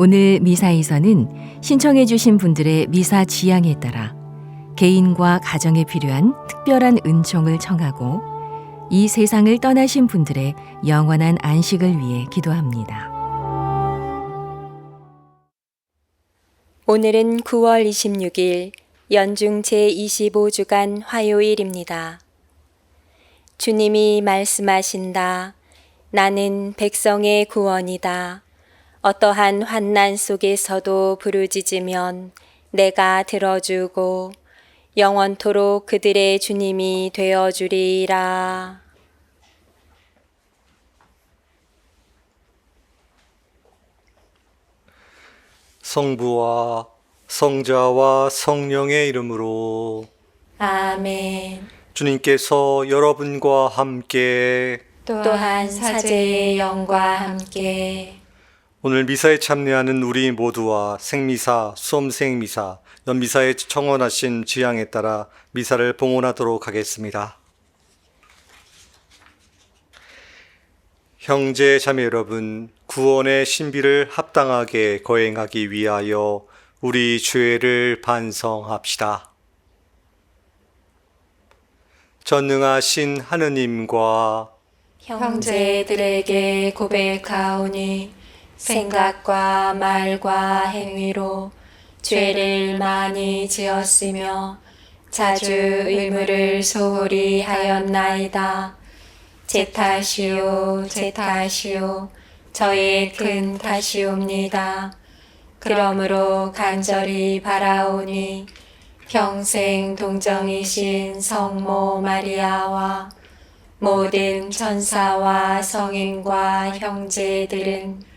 오늘 미사에서는 신청해 주신 분들의 미사 지향에 따라 개인과 가정에 필요한 특별한 은총을 청하고 이 세상을 떠나신 분들의 영원한 안식을 위해 기도합니다. 오늘은 9월 26일 연중 제25주간 화요일입니다. 주님이 말씀하신다. 나는 백성의 구원이다. 어떠한 환난 속에서도 부르짖으면 내가 들어주고 영원토록 그들의 주님이 되어주리라. 성부와 성자와 성령의 이름으로 아멘. 주님께서 여러분과 함께 또한 사제의 영과 함께 오늘 미사에 참여하는 우리 모두와 생미사, 수험생미사, 연미사에 청원하신 지향에 따라 미사를 봉헌하도록 하겠습니다. 형제 자매 여러분, 구원의 신비를 합당하게 거행하기 위하여 우리 죄를 반성합시다. 전능하신 하느님과 형제들에게 고백하오니 생각과 말과 행위로 죄를 많이 지었으며 자주 의무를 소홀히 하였나이다. 제 탓이요, 제 탓이요, 저의 큰 탓이옵니다. 그러므로 간절히 바라오니 평생 동정이신 성모 마리아와 모든 천사와 성인과 형제들은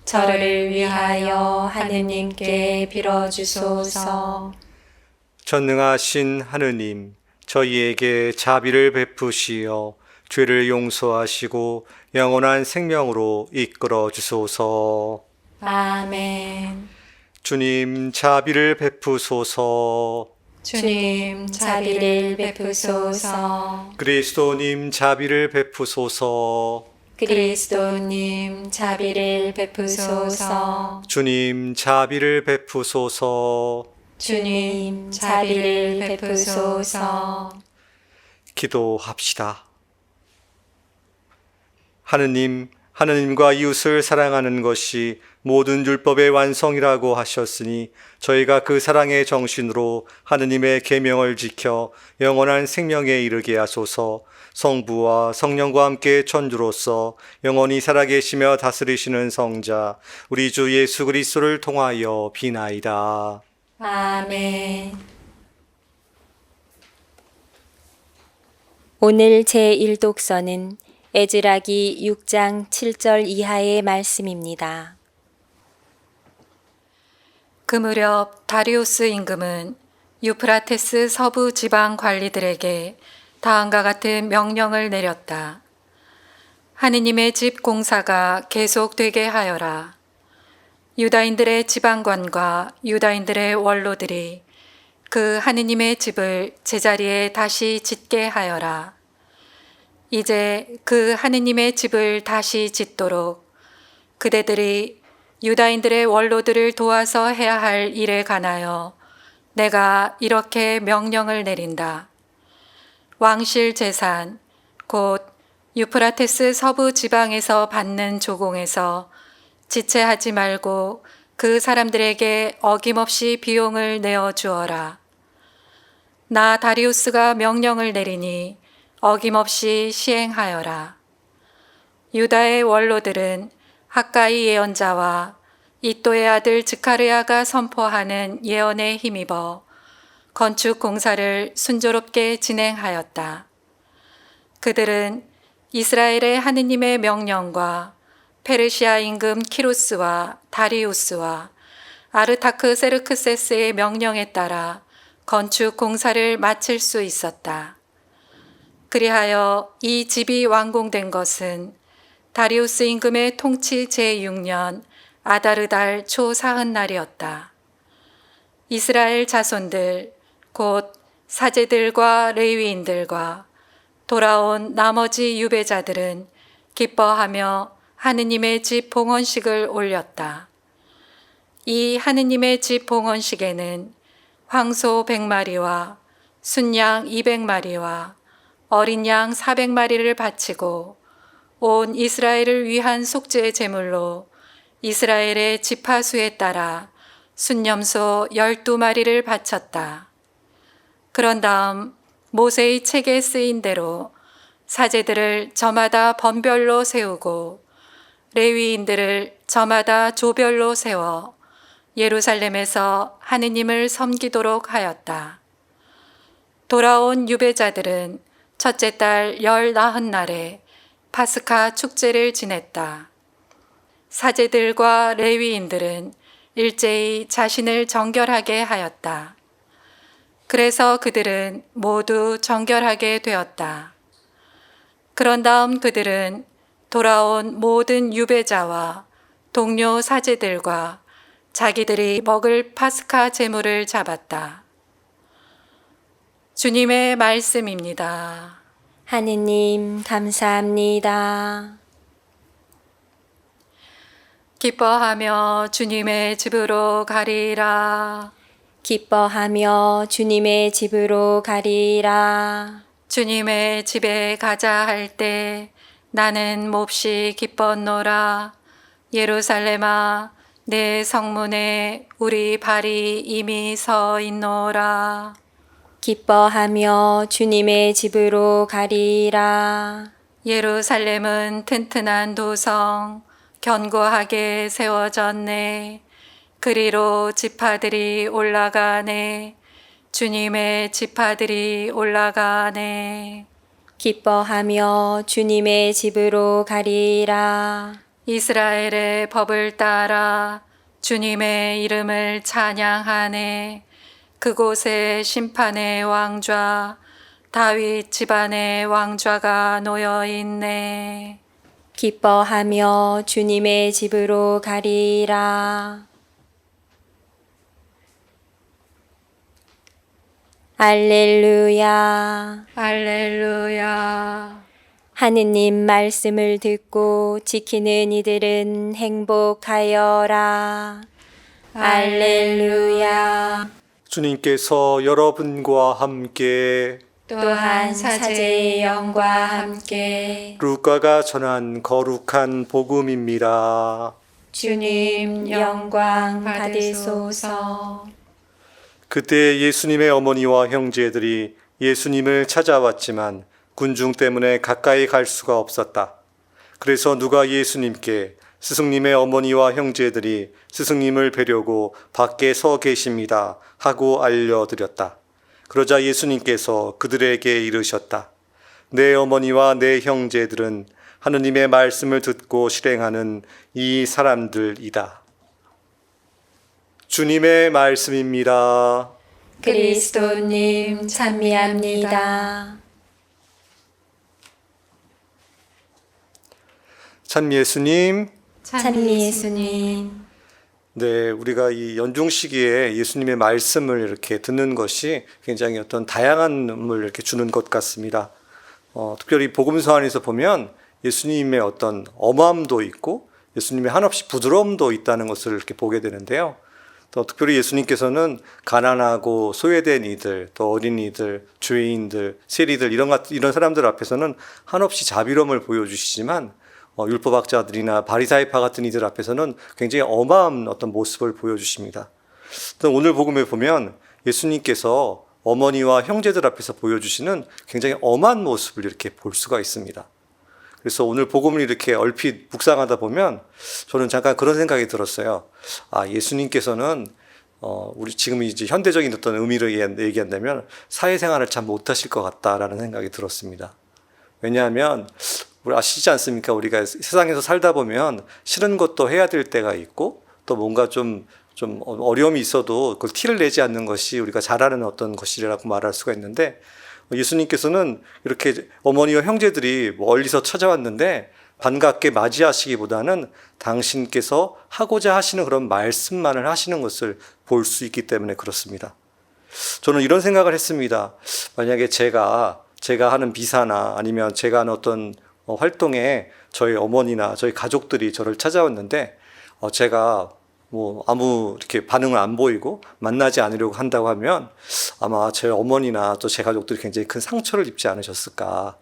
저를 위하여 하느님께 빌어주소서. 전능하신 하느님, 저희에게 자비를 베푸시어 죄를 용서하시고 영원한 생명으로 이끌어 주소서. 아멘. 주님 자비를 베푸소서. 주님 자비를 베푸소서. 그리스도님 자비를 베푸소서. 그리스도님 자비를 베푸소서. 주님 자비를 베푸소서. 주님 자비를 베푸소서. 기도합시다. 하느님과 이웃을 사랑하는 것이 모든 율법의 완성이라고 하셨으니 저희가 그 사랑의 정신으로 하느님의 계명을 지켜 영원한 생명에 이르게 하소서. 성부와 성령과 함께 천주로서 영원히 살아계시며 다스리시는 성자 우리 주 예수 그리스도를 통하여 비나이다. 아멘. 오늘 제1독서는 에즈라기 6장 7절 이하의 말씀입니다. 그 무렵 다리우스 임금은 유프라테스 서부 지방 관리들에게 다음과 같은 명령을 내렸다. 하느님의 집 공사가 계속되게 하여라. 유다인들의 지방관과 유다인들의 원로들이 그 하느님의 집을 제자리에 다시 짓게 하여라. 이제 그 하느님의 집을 다시 짓도록 그대들이 유다인들의 원로들을 도와서 해야 할 일에 관하여 내가 이렇게 명령을 내린다. 왕실 재산, 곧 유프라테스 서부 지방에서 받는 조공에서 지체하지 말고 그 사람들에게 어김없이 비용을 내어 주어라. 나 다리우스가 명령을 내리니 어김없이 시행하여라. 유다의 원로들은 학가이 예언자와 이또의 아들 즈카르야가 선포하는 예언에 힘입어 건축 공사를 순조롭게 진행하였다. 그들은 이스라엘의 하느님의 명령과 페르시아 임금 키루스와 다리우스와 아르타크세르크세스의 명령에 따라 건축 공사를 마칠 수 있었다. 그리하여 이 집이 완공된 것은 다리우스 임금의 통치 제6년 아다르달 초 사흔날이었다. 이스라엘 자손들 곧 사제들과 레위인들과 돌아온 나머지 유배자들은 기뻐하며 하느님의 집 봉헌식을 올렸다. 이 하느님의 집 봉헌식에는 황소 100마리와 순양 200마리와 어린 양 400마리를 바치고 온 이스라엘을 위한 속죄 제물로 이스라엘의 지파수에 따라 순염소 12마리를 바쳤다. 그런 다음 모세의 책에 쓰인 대로 사제들을 저마다 번별로 세우고 레위인들을 저마다 조별로 세워 예루살렘에서 하느님을 섬기도록 하였다. 돌아온 유배자들은 첫째 달 19날에 파스카 축제를 지냈다. 사제들과 레위인들은 일제히 자신을 정결하게 하였다. 그래서 그들은 모두 정결하게 되었다. 그런 다음 그들은 돌아온 모든 유배자와 동료 사제들과 자기들이 먹을 파스카 제물을 잡았다. 주님의 말씀입니다. 하느님 감사합니다. 기뻐하며 주님의 집으로 가리라. 기뻐하며 주님의 집으로 가리라. 주님의 집에 가자 할 때 나는 몹시 기뻤노라. 예루살렘아, 내 성문에 우리 발이 이미 서 있노라. 기뻐하며 주님의 집으로 가리라. 예루살렘은 튼튼한 도성, 견고하게 세워졌네. 그리로 지파들이 올라가네. 주님의 지파들이 올라가네. 기뻐하며 주님의 집으로 가리라. 이스라엘의 법을 따라 주님의 이름을 찬양하네. 그곳에 심판의 왕좌, 다윗 집안의 왕좌가 놓여 있네. 기뻐하며 주님의 집으로 가리라. 알렐루야. 할렐루야. 하느님 말씀을 듣고 지키는 이들은 행복하여라. 알렐루야. 주님께서 여러분과 함께 또한 사제의 영과 함께 루카가 전한 거룩한 복음입니다. 주님 영광 받으소서. 그때 예수님의 어머니와 형제들이 예수님을 찾아왔지만 군중 때문에 가까이 갈 수가 없었다. 그래서 누가 예수님께 스승님의 어머니와 형제들이 스승님을 뵈려고 밖에 서 계십니다 하고 알려드렸다. 그러자 예수님께서 그들에게 이르셨다. 내 어머니와 내 형제들은 하느님의 말씀을 듣고 실행하는 이 사람들이다. 주님의 말씀입니다. 그리스도님 찬미합니다. 참 예수님. 찬미 예수님. 네, 우리가 이 연중 시기에 예수님의 말씀을 이렇게 듣는 것이 굉장히 어떤 다양함을 이렇게 주는 것 같습니다. 특별히 복음서 안에서 보면 예수님의 어떤 엄함도 있고 예수님의 한없이 부드러움도 있다는 것을 이렇게 보게 되는데요. 또 특별히 예수님께서는 가난하고 소외된 이들, 또 어린이들, 죄인들, 세리들 이런 사람들 앞에서는 한없이 자비로움을 보여주시지만 율법학자들이나 바리사이파 같은 이들 앞에서는 굉장히 엄한 어떤 모습을 보여주십니다. 또 오늘 복음에 보면 예수님께서 어머니와 형제들 앞에서 보여주시는 굉장히 엄한 모습을 이렇게 볼 수가 있습니다. 그래서 오늘 복음을 이렇게 얼핏 묵상하다 보면 저는 잠깐 그런 생각이 들었어요. 예수님께서는 우리 지금 이제 현대적인 어떤 의미로 얘기한다면 사회생활을 참 못하실 것 같다라는 생각이 들었습니다. 왜냐하면 우리 아시지 않습니까? 우리가 세상에서 살다 보면 싫은 것도 해야 될 때가 있고 또 뭔가 좀 어려움이 있어도 그걸 티를 내지 않는 것이 우리가 잘하는 어떤 것이라고 말할 수가 있는데 예수님께서는 이렇게 어머니와 형제들이 멀리서 찾아왔는데 반갑게 맞이하시기보다는 당신께서 하고자 하시는 그런 말씀만을 하시는 것을 볼 수 있기 때문에 그렇습니다. 저는 이런 생각을 했습니다. 만약에 제가 하는 비사나 아니면 제가 하는 어떤 활동에 저희 어머니나 저희 가족들이 저를 찾아왔는데 제가 뭐 아무 이렇게 반응을 안 보이고 만나지 않으려고 한다고 하면 아마 제 어머니나 또 제 가족들이 굉장히 큰 상처를 입지 않으셨을까.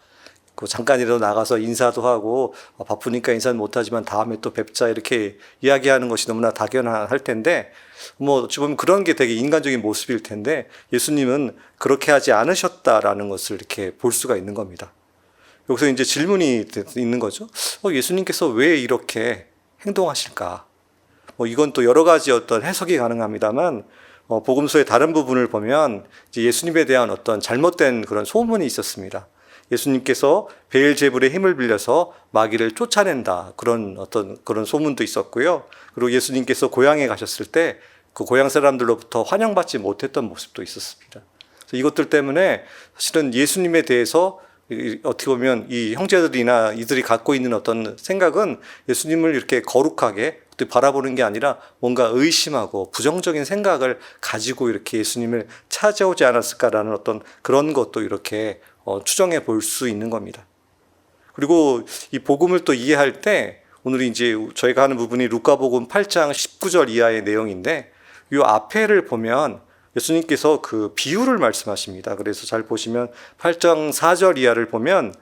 그 잠깐이라도 나가서 인사도 하고 바쁘니까 인사는 못하지만 다음에 또 뵙자 이렇게 이야기하는 것이 너무나 당연할 텐데 뭐 어찌 보면 그런 게 되게 인간적인 모습일 텐데 예수님은 그렇게 하지 않으셨다라는 것을 이렇게 볼 수가 있는 겁니다. 여기서 이제 질문이 있는 거죠. 예수님께서 왜 이렇게 행동하실까? 뭐 이건 또 여러 가지 어떤 해석이 가능합니다만 복음서의 다른 부분을 보면 이제 예수님에 대한 어떤 잘못된 그런 소문이 있었습니다. 예수님께서 베엘제불의 힘을 빌려서 마귀를 쫓아낸다. 그런 소문도 있었고요. 그리고 예수님께서 고향에 가셨을 때 그 고향 사람들로부터 환영받지 못했던 모습도 있었습니다. 그래서 이것들 때문에 사실은 예수님에 대해서 어떻게 보면 이 형제들이나 이들이 갖고 있는 어떤 생각은 예수님을 이렇게 거룩하게 바라보는 게 아니라 뭔가 의심하고 부정적인 생각을 가지고 이렇게 예수님을 찾아오지 않았을까라는 어떤 그런 것도 이렇게 추정해 볼 수 있는 겁니다. 그리고 이 복음을 또 이해할 때 오늘 이제 저희가 하는 부분이 루카복음 8장 19절 이하의 내용인데 이 앞에를 보면 예수님께서 그 비유를 말씀하십니다. 그래서 잘 보시면 8장 4절 이하를 보면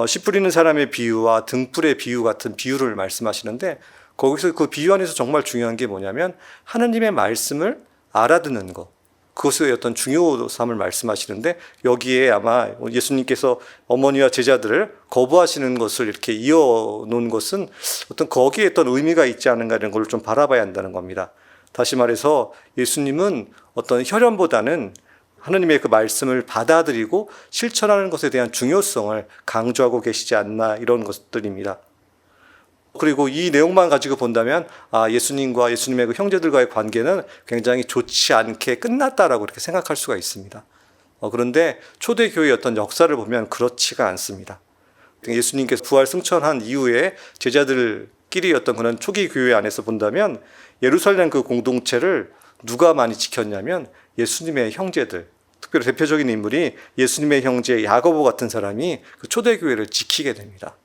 씨 뿌리는 사람의 비유와 등불의 비유 같은 비유를 말씀하시는데 거기서 그 비유 안에서 정말 중요한 게 뭐냐면 하느님의 말씀을 알아듣는 것. 그것의 어떤 중요함을 말씀하시는데 여기에 아마 예수님께서 어머니와 제자들을 거부하시는 것을 이렇게 이어놓은 것은 어떤 거기에 어떤 의미가 있지 않은가 이런 걸 좀 바라봐야 한다는 겁니다. 다시 말해서 예수님은 어떤 혈연보다는 하느님의 그 말씀을 받아들이고 실천하는 것에 대한 중요성을 강조하고 계시지 않나 이런 것들입니다. 그리고 이 내용만 가지고 본다면 예수님과 예수님의 그 형제들과의 관계는 굉장히 좋지 않게 끝났다라고 이렇게 생각할 수가 있습니다. 그런데 초대교회의 어떤 역사를 보면 그렇지가 않습니다. 예수님께서 부활 승천한 이후에 제자들끼리 어떤 그런 초기 교회 안에서 본다면 예루살렘 그 공동체를 누가 많이 지켰냐면 예수님의 형제들, 특별히 대표적인 인물이 예수님의 형제 야고보 같은 사람이 그 초대교회를 지키게 됩니다.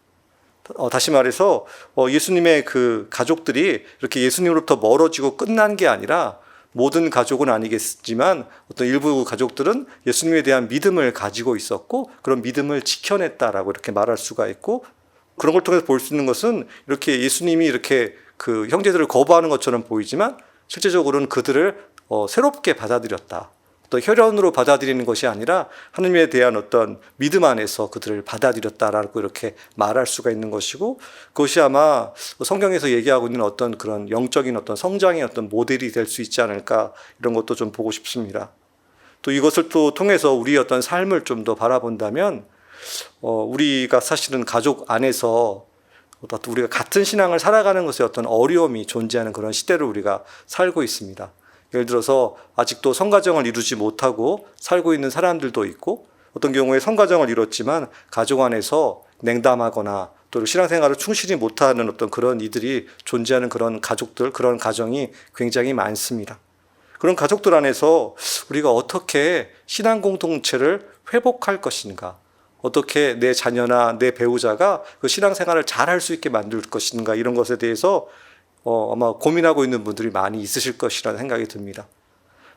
다시 말해서 예수님의 그 가족들이 이렇게 예수님으로부터 멀어지고 끝난 게 아니라 모든 가족은 아니겠지만 어떤 일부 가족들은 예수님에 대한 믿음을 가지고 있었고 그런 믿음을 지켜냈다라고 이렇게 말할 수가 있고 그런 걸 통해서 볼 수 있는 것은 이렇게 예수님이 이렇게 그 형제들을 거부하는 것처럼 보이지만 실제적으로는 그들을 새롭게 받아들였다. 또 혈연으로 받아들이는 것이 아니라 하느님에 대한 어떤 믿음 안에서 그들을 받아들였다라고 이렇게 말할 수가 있는 것이고 그것이 아마 성경에서 얘기하고 있는 어떤 그런 영적인 어떤 성장의 어떤 모델이 될 수 있지 않을까 이런 것도 좀 보고 싶습니다. 또 이것을 또 통해서 우리의 어떤 삶을 좀 더 바라본다면 우리가 사실은 가족 안에서 우리가 같은 신앙을 살아가는 것에 어떤 어려움이 존재하는 그런 시대를 우리가 살고 있습니다. 예를 들어서 아직도 성가정을 이루지 못하고 살고 있는 사람들도 있고 어떤 경우에 성가정을 이뤘지만 가족 안에서 냉담하거나 또 신앙생활을 충실히 못하는 어떤 그런 이들이 존재하는 그런 가족들, 그런 가정이 굉장히 많습니다. 그런 가족들 안에서 우리가 어떻게 신앙 공동체를 회복할 것인가, 어떻게 내 자녀나 내 배우자가 그 신앙생활을 잘할 수 있게 만들 것인가 이런 것에 대해서 아마 고민하고 있는 분들이 많이 있으실 것이라는 생각이 듭니다.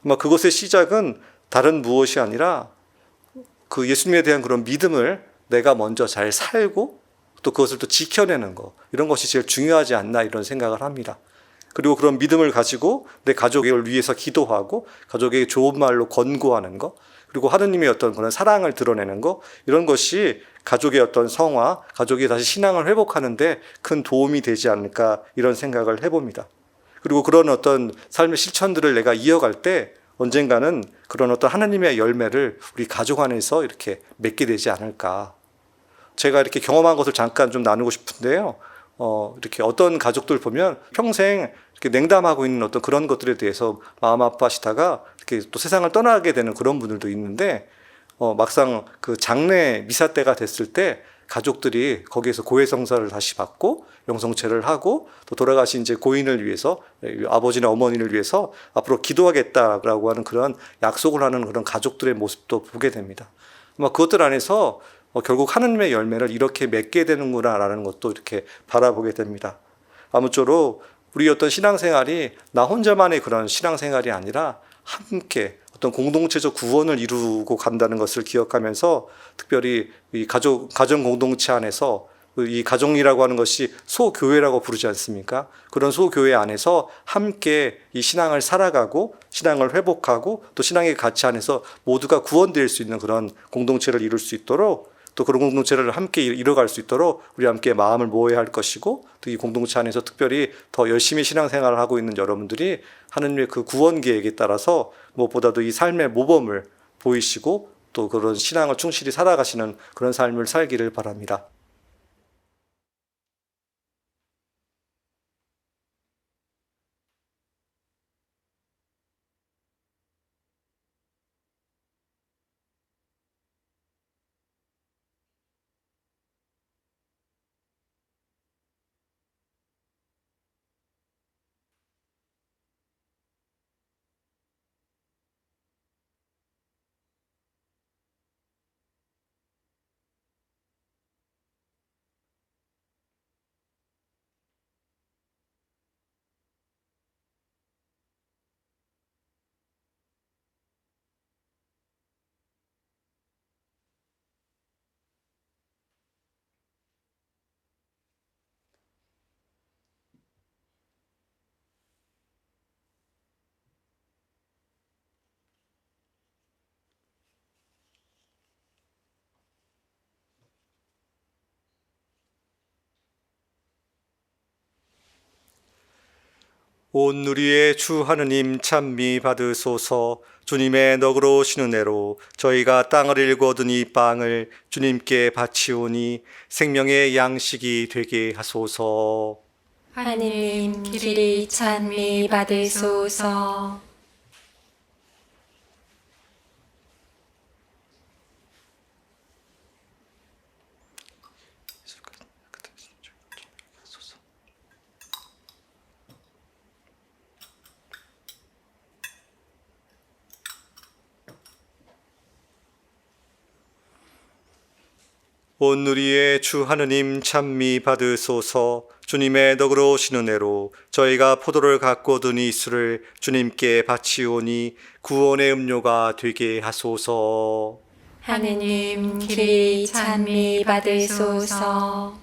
아마 그것의 시작은 다른 무엇이 아니라 그 예수님에 대한 그런 믿음을 내가 먼저 잘 살고 또 그것을 또 지켜내는 것 이런 것이 제일 중요하지 않나 이런 생각을 합니다. 그리고 그런 믿음을 가지고 내 가족을 위해서 기도하고 가족에게 좋은 말로 권고하는 것 그리고 하느님의 어떤 그런 사랑을 드러내는 것 이런 것이 가족의 어떤 성화, 가족이 다시 신앙을 회복하는데 큰 도움이 되지 않을까 이런 생각을 해봅니다. 그리고 그런 어떤 삶의 실천들을 내가 이어갈 때 언젠가는 그런 어떤 하나님의 열매를 우리 가족 안에서 이렇게 맺게 되지 않을까. 제가 이렇게 경험한 것을 잠깐 좀 나누고 싶은데요. 이렇게 어떤 가족들 보면 평생 이렇게 냉담하고 있는 어떤 그런 것들에 대해서 마음 아파하시다가 이렇게 또 세상을 떠나게 되는 그런 분들도 있는데 막상 그 장례 미사 때가 됐을 때 가족들이 거기에서 고해성사를 다시 받고 영성체를 하고 또 돌아가신 이제 고인을 위해서 아버지나 어머니를 위해서 앞으로 기도하겠다라고 하는 그런 약속을 하는 그런 가족들의 모습도 보게 됩니다. 아마 그것들 안에서 결국 하느님의 열매를 이렇게 맺게 되는구나라는 것도 이렇게 바라보게 됩니다. 아무쪼록 우리 어떤 신앙생활이 나 혼자만의 그런 신앙생활이 아니라 함께 어떤 공동체적 구원을 이루고 간다는 것을 기억하면서 특별히 이 가정 공동체 안에서 이 가정이라고 하는 것이 소교회라고 부르지 않습니까? 그런 소교회 안에서 함께 이 신앙을 살아가고 신앙을 회복하고 또 신앙의 가치 안에서 모두가 구원될 수 있는 그런 공동체를 이룰 수 있도록 또 그런 공동체를 함께 이뤄갈 수 있도록 우리 함께 마음을 모아야 할 것이고 또 이 공동체 안에서 특별히 더 열심히 신앙생활을 하고 있는 여러분들이 하느님의 그 구원 계획에 따라서 무엇보다도 이 삶의 모범을 보이시고 또 그런 신앙을 충실히 살아가시는 그런 삶을 살기를 바랍니다. 온 누리의 주 하느님 찬미 받으소서. 주님의 너그러우신 은혜로 저희가 땅을 일고 얻은 이 빵을 주님께 바치오니 생명의 양식이 되게 하소서. 하느님 길이 찬미 받으소서. 온 누리의 주 하느님 찬미 받으소서. 주님의 너그러우신 은혜로 저희가 포도를 갖고 얻은 이 술을 주님께 바치오니 구원의 음료가 되게 하소서. 하느님 길이 찬미 받으소서.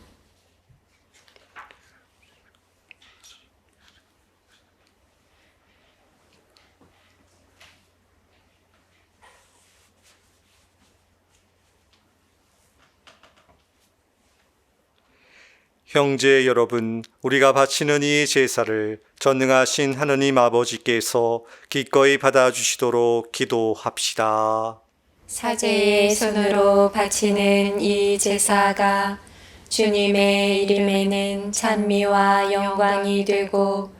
형제 여러분, 우리가 바치는 이 제사를 전능하신 하느님 아버지께서 기꺼이 받아주시도록 기도합시다. 사제의 손으로 바치는 이 제사가 주님의 이름에는 찬미와 영광이 되고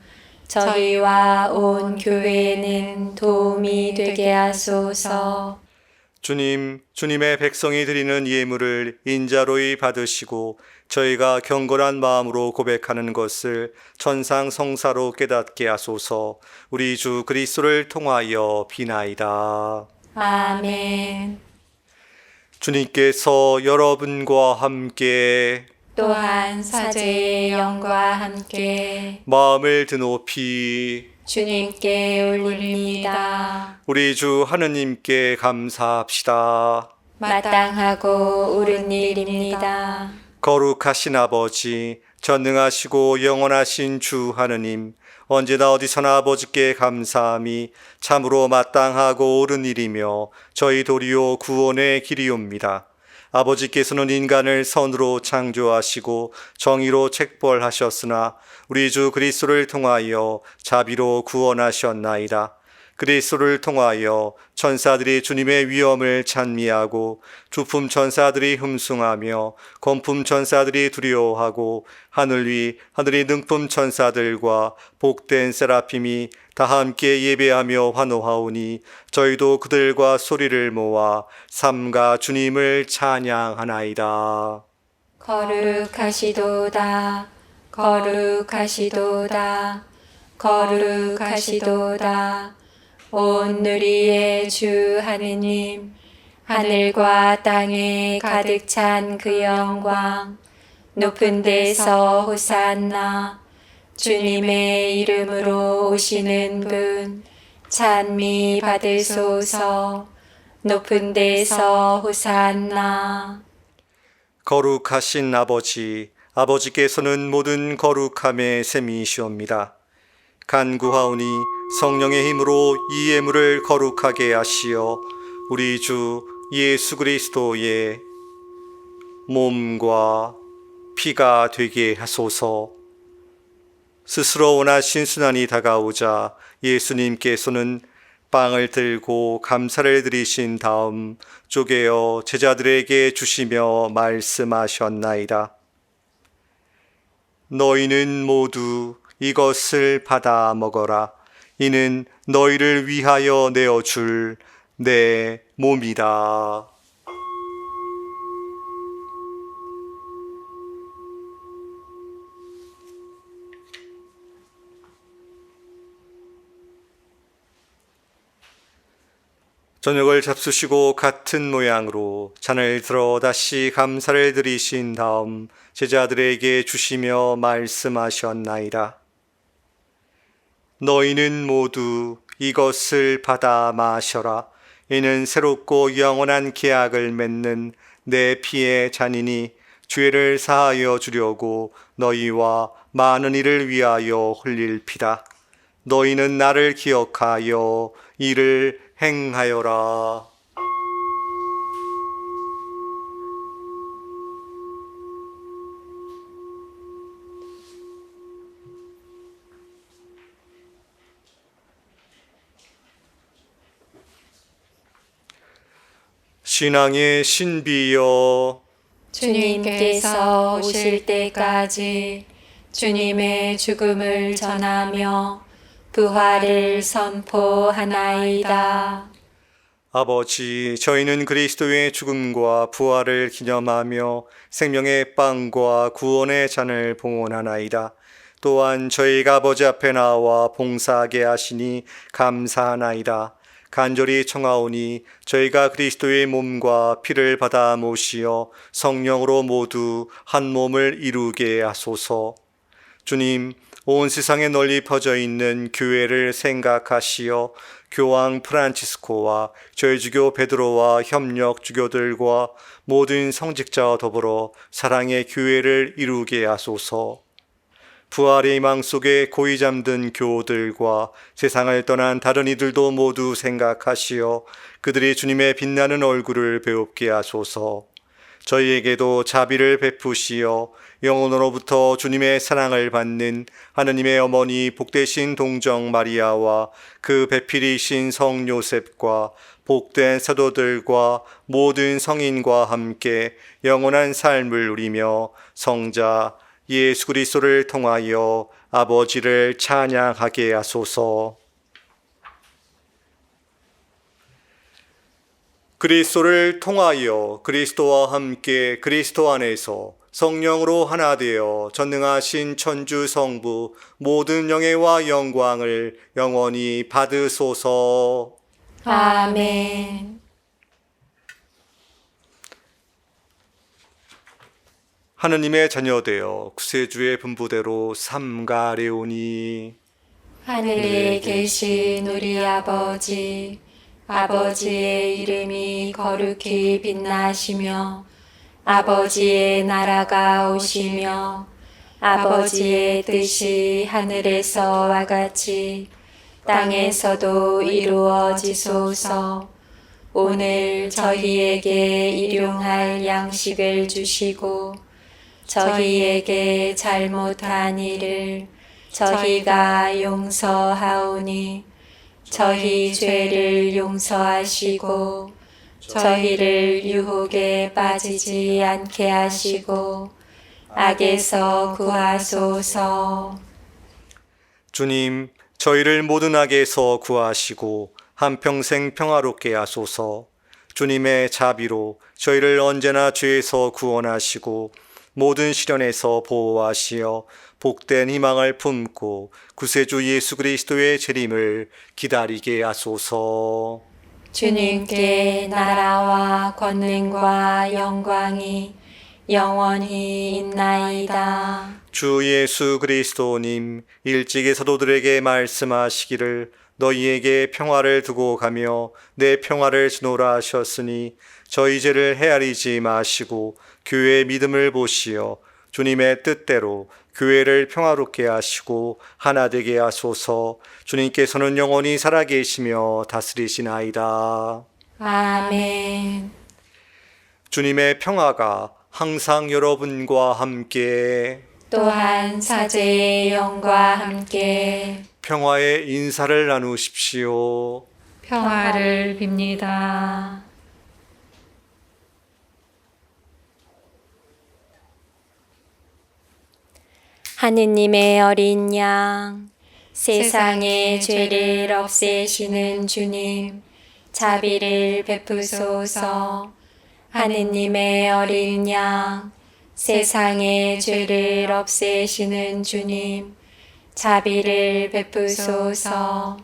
저희와 온 교회에는 도움이 되게 하소서. 주님의 백성이 드리는 예물을 인자로이 받으시고 저희가 경건한 마음으로 고백하는 것을 천상성사로 깨닫게 하소서. 우리 주 그리스도를 통하여 비나이다. 아멘. 주님께서 여러분과 함께 또한 사제의 영과 함께 마음을 드높이 주님께 올립니다. 우리 주 하느님께 감사합시다. 마땅하고 옳은 일입니다. 거룩하신 아버지, 전능하시고 영원하신 주 하느님, 언제나 어디서나 아버지께 감사함이 참으로 마땅하고 옳은 일이며 저희 도리오 구원의 길이옵니다. 아버지께서는 인간을 선으로 창조하시고 정의로 책벌하셨으나 우리 주 그리스도를 통하여 자비로 구원하셨나이다. 그리스도를 통하여 천사들이 주님의 위엄을 찬미하고 주품 천사들이 흠숭하며 권품 천사들이 두려워하고 하늘이 능품 천사들과 복된 세라핌이 다 함께 예배하며 환호하오니 저희도 그들과 소리를 모아 삼가 주님을 찬양하나이다. 거룩하시도다. 거룩하시도다. 거룩하시도다. 온 누리의 주 하느님, 하늘과 땅에 가득 찬 그 영광, 높은 데서 호산나, 주님의 이름으로 오시는 분 찬미 받으소서. 높은 데서 호산나. 거룩하신 아버지, 아버지께서는 모든 거룩함의 셈이시옵니다. 간구하오니 성령의 힘으로 이 예물을 거룩하게 하시어 우리 주 예수 그리스도의 몸과 피가 되게 하소서. 스스로 원하신 순환이 다가오자 예수님께서는 빵을 들고 감사를 드리신 다음 쪼개어 제자들에게 주시며 말씀하셨나이다. 너희는 모두 이것을 받아 먹어라. 이는 너희를 위하여 내어줄 내 몸이다. 저녁을 잡수시고 같은 모양으로 잔을 들어 다시 감사를 드리신 다음 제자들에게 주시며 말씀하셨나이다. 너희는 모두 이것을 받아 마셔라. 이는 새롭고 영원한 계약을 맺는 내 피의 잔이니 죄를 사하여 주려고 너희와 많은 이를 위하여 흘릴 피다. 너희는 나를 기억하여 이를 행하여라. 신앙의 신비여, 주님께서 오실 때까지 주님의 죽음을 전하며 부활을 선포하나이다. 아버지, 저희는 그리스도의 죽음과 부활을 기념하며 생명의 빵과 구원의 잔을 봉헌하나이다. 또한 저희가 아버지 앞에 나와 봉사하게 하시니 감사하나이다. 간절히 청하오니 저희가 그리스도의 몸과 피를 받아 모시어 성령으로 모두 한 몸을 이루게 하소서. 주님, 온 세상에 널리 퍼져 있는 교회를 생각하시어 교황 프란치스코와 저희 주교 베드로와 협력 주교들과 모든 성직자와 더불어 사랑의 교회를 이루게 하소서. 부활의 희망 속에 고이 잠든 교우들과 세상을 떠난 다른 이들도 모두 생각하시어 그들이 주님의 빛나는 얼굴을 배웁게 하소서. 저희에게도 자비를 베푸시어 영혼으로부터 주님의 사랑을 받는 하느님의 어머니 복되신 동정 마리아와 그 배필이신 성 요셉과 복된 사도들과 모든 성인과 함께 영원한 삶을 누리며 성자 예수 그리스도를 통하여 아버지를 찬양하게 하소서. 그리스도를 통하여 그리스도와 함께 그리스도 안에서 성령으로 하나 되어 전능하신 천주 성부 모든 영예와 영광을 영원히 받으소서. 아멘. 하느님의 자녀되어 구세주의 분부대로 삼가레오니. 하늘에 계신 우리 아버지, 아버지의 이름이 거룩히 빛나시며 아버지의 나라가 오시며 아버지의 뜻이 하늘에서와 같이 땅에서도 이루어지소서. 오늘 저희에게 일용할 양식을 주시고 저희에게 잘못한 일을 저희가 용서하오니 저희 죄를 용서하시고 저희를 유혹에 빠지지 않게 하시고 악에서 구하소서. 주님, 저희를 모든 악에서 구하시고 한평생 평화롭게 하소서. 주님의 자비로 저희를 언제나 죄에서 구원하시고 모든 시련에서 보호하시어 복된 희망을 품고 구세주 예수 그리스도의 재림을 기다리게 하소서. 주님께 나라와 권능과 영광이 영원히 있나이다. 주 예수 그리스도님, 일찍이 사도들에게 말씀하시기를 너희에게 평화를 두고 가며 내 평화를 주노라 하셨으니 저희 죄를 헤아리지 마시고 교회의 믿음을 보시어 주님의 뜻대로 교회를 평화롭게 하시고 하나 되게 하소서. 주님께서는 영원히 살아계시며 다스리시나이다. 아멘. 주님의 평화가 항상 여러분과 함께 또한 사제의 영과 함께 평화의 인사를 나누십시오. 평화를 빕니다. 하느님의 어린 양, 세상의 죄를 없애시는 주님, 자비를 베푸소서. 하느님의 어린 양, 세상의 죄를 없애시는 주님, 자비를 베푸소서.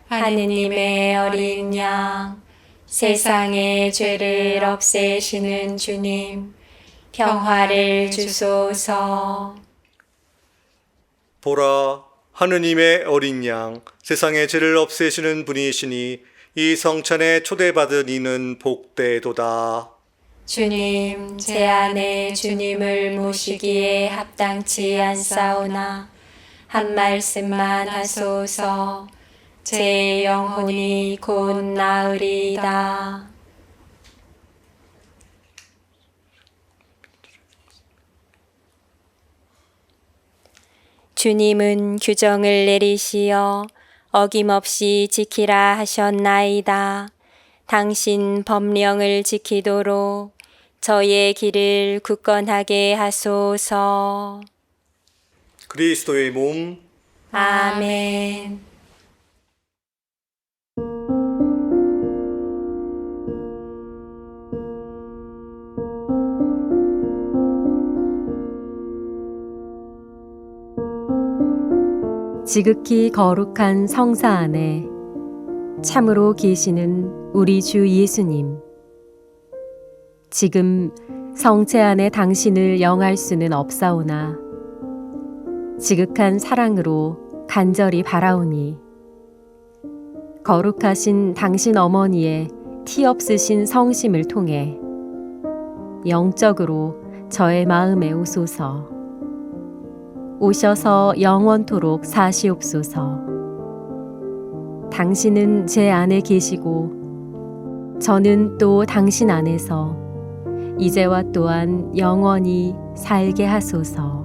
하느님의 어린 양, 세상의 죄를 없애시는 주님, 평화를 주소서. 보라, 하느님의 어린 양, 세상의 죄를 없애시는 분이시니 이 성찬에 초대받은 이는 복되도다. 주님, 제 안에 주님을 모시기에 합당치 않사오나 한 말씀만 하소서. 제 영혼이 곧 나으리이다. 주님은 규정을 내리시어 어김없이 지키라 하셨나이다. 당신 법령을 지키도록 저의 길을 굳건하게 하소서. 그리스도의 몸, 아멘. 지극히 거룩한 성사 안에 참으로 계시는 우리 주 예수님. 지금 성체 안에 당신을 영할 수는 없사오나 지극한 사랑으로 간절히 바라오니 거룩하신 당신 어머니의 티 없으신 성심을 통해 영적으로 저의 마음에 오소서. 오셔서 영원토록 사시옵소서. 당신은 제 안에 계시고 저는 또 당신 안에서 이제와 또한 영원히 살게 하소서.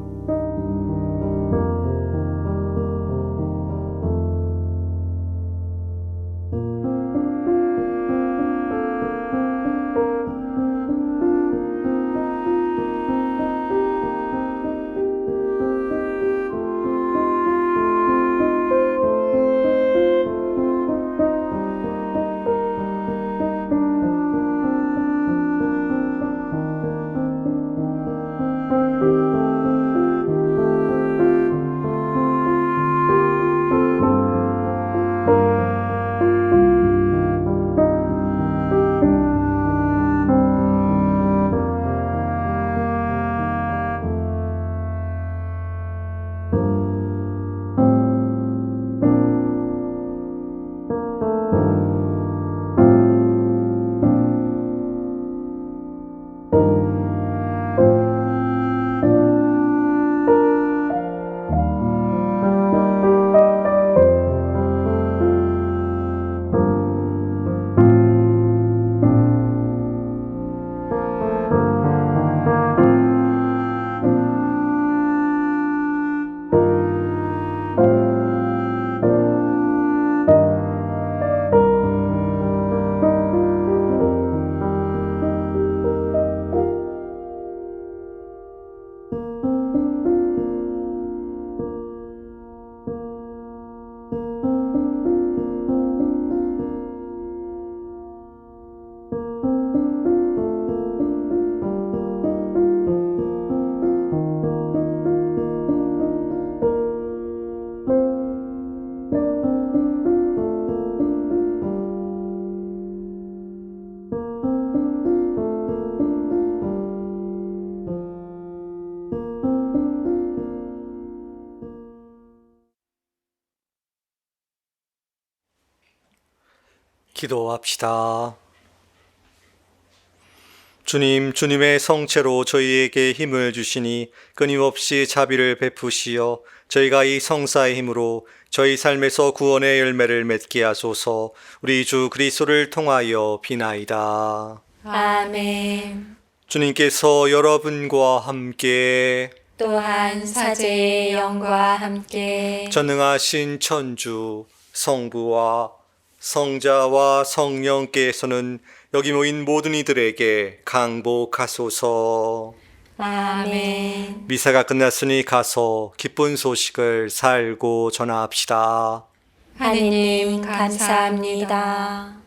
기도합시다. 주님, 주님의 성체로 저희에게 힘을 주시니 끊임없이 자비를 베푸시어 저희가 이 성사의 힘으로 저희 삶에서 구원의 열매를 맺게 하소서. 우리 주 그리스도를 통하여 비나이다. 아멘. 주님께서 여러분과 함께 또한 사제의 영과 함께 전능하신 천주 성부와 성자와 성령께서는 여기 모인 모든 이들에게 강복하소서. 아멘. 미사가 끝났으니 가서 기쁜 소식을 살고 전합시다. 하느님 감사합니다.